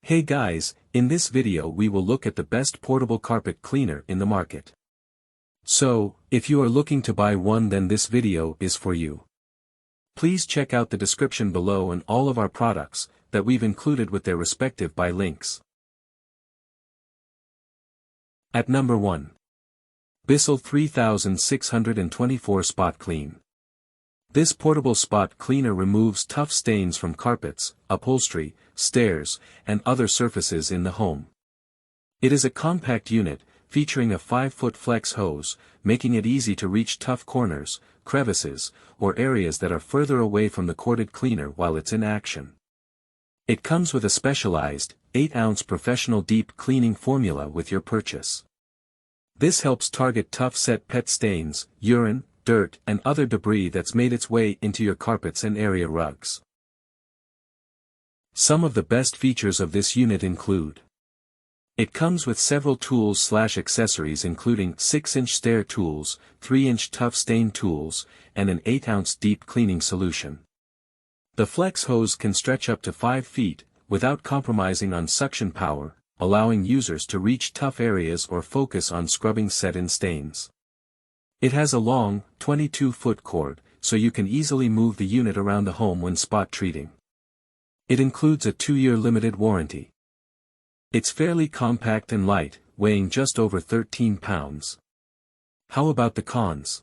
Hey guys, in this video we will look at the best portable carpet cleaner in the market. So, if you are looking to buy one, then this video is for you. Please check out the description below and all of our products that we've included with their respective buy links. At number 1. Bissell 3624 Spot Clean. This portable spot cleaner removes tough stains from carpets, upholstery, stairs, and other surfaces in the home. It is a compact unit, featuring a 5-foot flex hose, making it easy to reach tough corners, crevices, or areas that are further away from the corded cleaner while it's in action. It comes with a specialized, 8-ounce professional deep cleaning formula with your purchase. This helps target tough set pet stains, urine, dirt, and other debris that's made its way into your carpets and area rugs. Some of the best features of this unit include: it comes with several tools/accessories including 6-inch stair tools, 3-inch tough stain tools, and an 8-ounce deep cleaning solution. The flex hose can stretch up to 5 feet, without compromising on suction power, allowing users to reach tough areas or focus on scrubbing set-in stains. It has a long, 22-foot cord, so you can easily move the unit around the home when spot treating. It includes a 2-year limited warranty. It's fairly compact and light, weighing just over 13 pounds. How about the cons?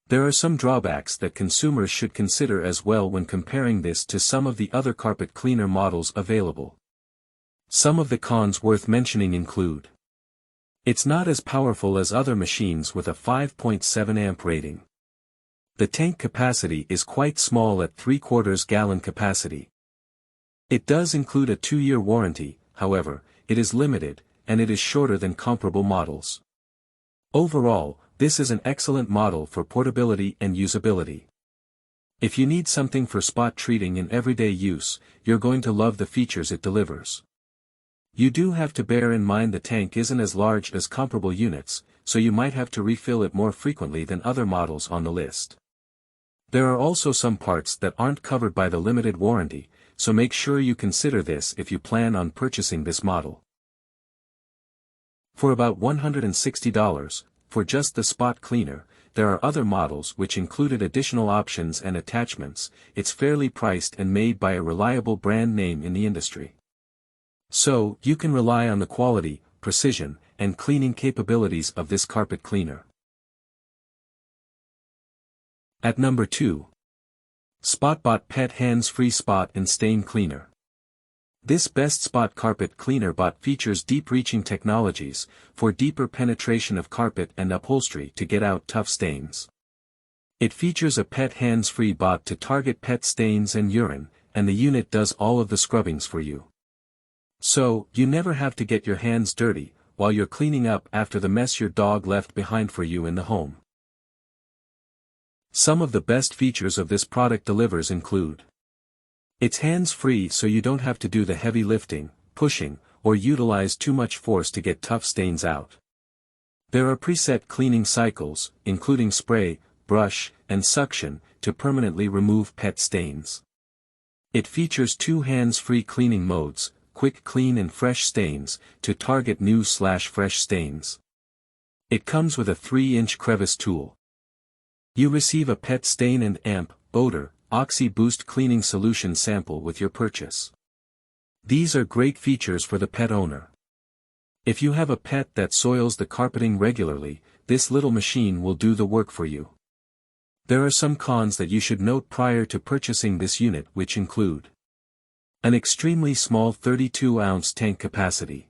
There are some drawbacks that consumers should consider as well when comparing this to some of the other carpet cleaner models available. Some of the cons worth mentioning include: it's not as powerful as other machines with a 5.7 amp rating. The tank capacity is quite small at 3/4 gallon capacity. It does include a 2-year warranty, however, it is limited, and it is shorter than comparable models. Overall, this is an excellent model for portability and usability. If you need something for spot treating in everyday use, you're going to love the features it delivers. You do have to bear in mind the tank isn't as large as comparable units, so you might have to refill it more frequently than other models on the list. There are also some parts that aren't covered by the limited warranty, so make sure you consider this if you plan on purchasing this model. For about $160, for just the spot cleaner, there are other models which included additional options and attachments. It's fairly priced and made by a reliable brand name in the industry. So, you can rely on the quality, precision, and cleaning capabilities of this carpet cleaner. At number 2. Spotbot Pet HandsFree Spot and Stain Cleaner. This best spot carpet cleaner bot features deep-reaching technologies, for deeper penetration of carpet and upholstery to get out tough stains. It features a pet hands-free bot to target pet stains and urine, and the unit does all of the scrubbings for you. So, you never have to get your hands dirty, while you're cleaning up after the mess your dog left behind for you in the home. Some of the best features of this product delivers include: it's hands-free, so you don't have to do the heavy lifting, pushing, or utilize too much force to get tough stains out. There are preset cleaning cycles, including spray, brush, and suction, to permanently remove pet stains. It features 2 hands-free cleaning modes: quick clean and fresh stains, to target new/fresh stains. It comes with a 3-inch crevice tool. You receive a pet stain and amp, odor, Oxy Boost cleaning solution sample with your purchase. These are great features for the pet owner. If you have a pet that soils the carpeting regularly, this little machine will do the work for you. There are some cons that you should note prior to purchasing this unit, which include: an extremely small 32-ounce tank capacity.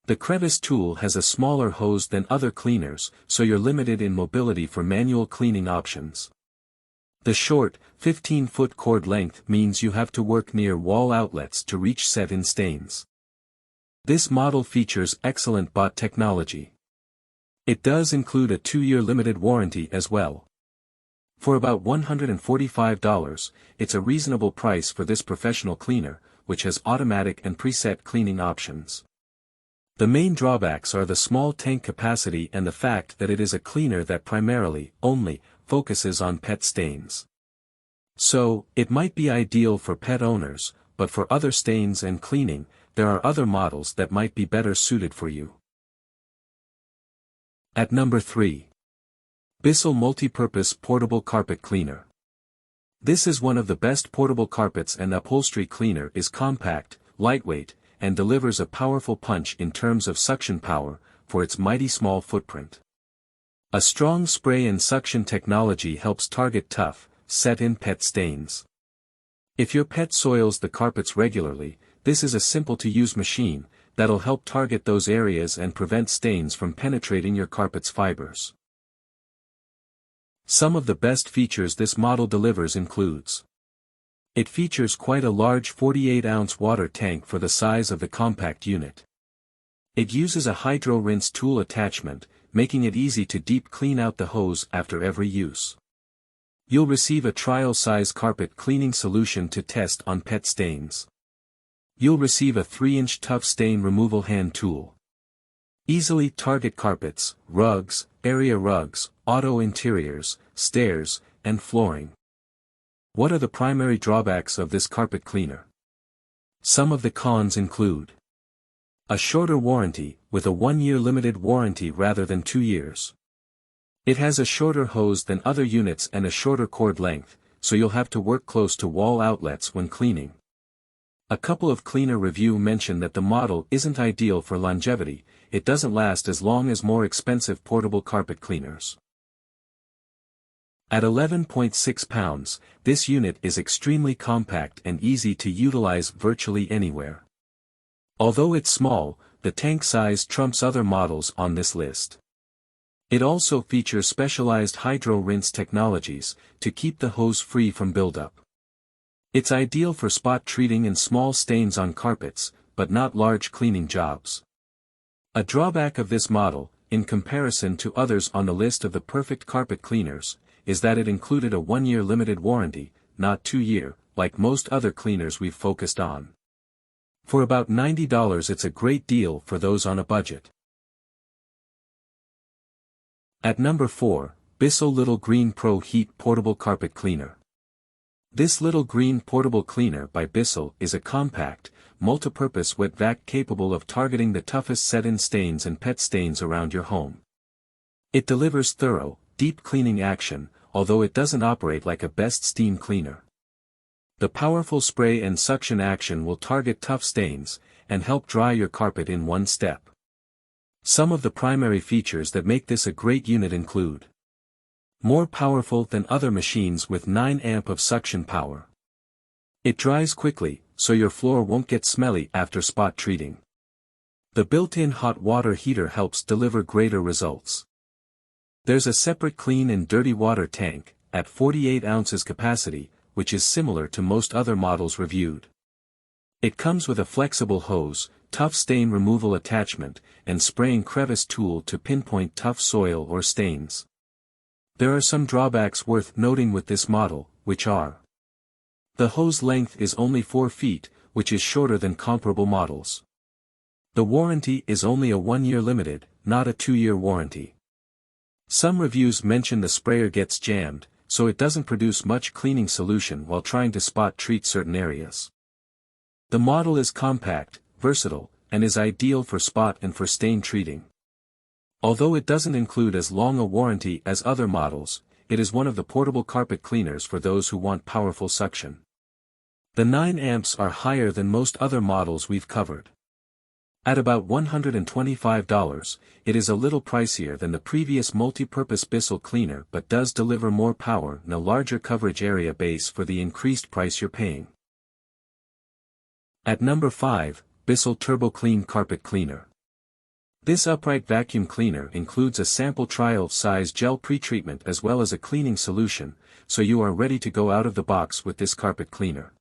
The crevice tool has a smaller hose than other cleaners, so you're limited in mobility for manual cleaning options. The short, 15-foot cord length means you have to work near wall outlets to reach set-in stains. This model features excellent bot technology. It does include a 2-year limited warranty as well. For about $145, it's a reasonable price for this professional cleaner, which has automatic and preset cleaning options. The main drawbacks are the small tank capacity and the fact that it is a cleaner that primarily, only, focuses on pet stains. So, it might be ideal for pet owners, but for other stains and cleaning, there are other models that might be better suited for you. At number 3. Bissell Multipurpose Portable Carpet Cleaner. This is one of the best portable carpets, and upholstery cleaner is compact, lightweight, and delivers a powerful punch in terms of suction power, for its mighty small footprint. A strong spray and suction technology helps target tough, set-in pet stains. If your pet soils the carpets regularly, this is a simple-to-use machine that'll help target those areas and prevent stains from penetrating your carpet's fibers. Some of the best features this model delivers includes: it features quite a large 48-ounce water tank for the size of the compact unit. It uses a hydro rinse tool attachment, making it easy to deep clean out the hose after every use. You'll receive a trial-size carpet cleaning solution to test on pet stains. You'll receive a 3-inch tough stain removal hand tool. Easily target carpets, rugs, area rugs, auto interiors, stairs, and flooring. What are the primary drawbacks of this carpet cleaner? Some of the cons include: a shorter warranty, with a 1-year limited warranty rather than 2 years. It has a shorter hose than other units and a shorter cord length, so you'll have to work close to wall outlets when cleaning. A couple of cleaner reviews mention that the model isn't ideal for longevity. It doesn't last as long as more expensive portable carpet cleaners. At 11.6 pounds, this unit is extremely compact and easy to utilize virtually anywhere. Although it's small, the tank size trumps other models on this list. It also features specialized hydro rinse technologies to keep the hose free from buildup. It's ideal for spot treating and small stains on carpets, but not large cleaning jobs. A drawback of this model, in comparison to others on the list of the perfect carpet cleaners, is that it included a 1-year limited warranty, not 2-year, like most other cleaners we've focused on. For about $90, it's a great deal for those on a budget. At number 4, Bissell Little Green ProHeat Portable Carpet Cleaner. This Little Green Portable Cleaner by Bissell is a compact, multipurpose wet vac capable of targeting the toughest set-in stains and pet stains around your home. It delivers thorough, deep cleaning action, although it doesn't operate like a best steam cleaner. The powerful spray and suction action will target tough stains, and help dry your carpet in one step. Some of the primary features that make this a great unit include: more powerful than other machines with 9 amp of suction power. It dries quickly, so your floor won't get smelly after spot treating. The built-in hot water heater helps deliver greater results. There's a separate clean and dirty water tank, at 48 ounces capacity, which is similar to most other models reviewed. It comes with a flexible hose, tough stain removal attachment, and spraying crevice tool to pinpoint tough soil or stains. There are some drawbacks worth noting with this model, which are: the hose length is only 4 feet, which is shorter than comparable models. The warranty is only a 1-year limited, not a 2-year warranty. Some reviews mention the sprayer gets jammed, so it doesn't produce much cleaning solution while trying to spot treat certain areas. The model is compact, versatile, and is ideal for spot and for stain treating. Although it doesn't include as long a warranty as other models, it is one of the portable carpet cleaners for those who want powerful suction. The 9 amps are higher than most other models we've covered. At about $125, it is a little pricier than the previous multi-purpose Bissell cleaner, but does deliver more power and a larger coverage area base for the increased price you're paying. At number 5, Bissell Turbo Clean Carpet Cleaner. This upright vacuum cleaner includes a sample trial size gel pretreatment as well as a cleaning solution, so you are ready to go out of the box with this carpet cleaner.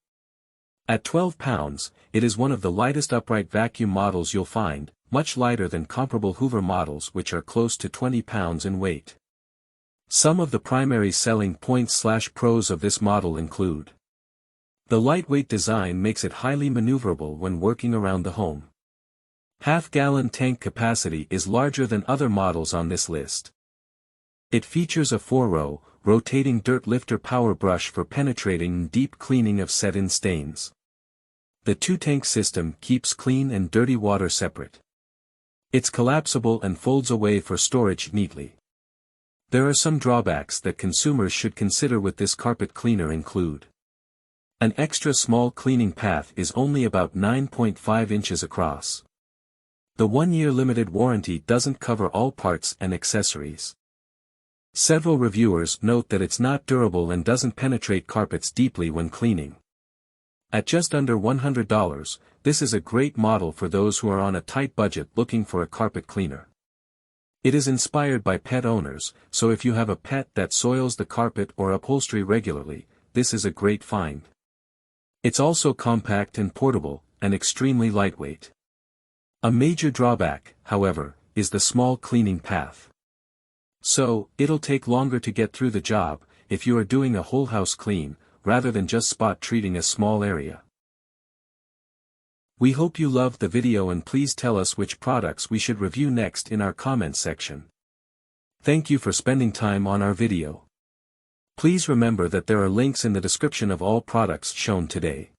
At 12 pounds, it is one of the lightest upright vacuum models you'll find, much lighter than comparable Hoover models which are close to 20 pounds in weight. Some of the primary selling points/pros of this model include: the lightweight design makes it highly maneuverable when working around the home. Half-gallon tank capacity is larger than other models on this list. It features a 4-row, rotating dirt lifter power brush for penetrating and deep cleaning of set-in stains. The two-tank system keeps clean and dirty water separate. It's collapsible and folds away for storage neatly. There are some drawbacks that consumers should consider with this carpet cleaner include: an extra small cleaning path is only about 9.5 inches across. The 1-year limited warranty doesn't cover all parts and accessories. Several reviewers note that it's not durable and doesn't penetrate carpets deeply when cleaning. At just under $100, this is a great model for those who are on a tight budget looking for a carpet cleaner. It is inspired by pet owners, so if you have a pet that soils the carpet or upholstery regularly, this is a great find. It's also compact and portable, and extremely lightweight. A major drawback, however, is the small cleaning path. So, it'll take longer to get through the job, if you are doing a whole house clean, rather than just spot treating a small area. We hope you loved the video and please tell us which products we should review next in our comments section. Thank you for spending time on our video. Please remember that there are links in the description of all products shown today.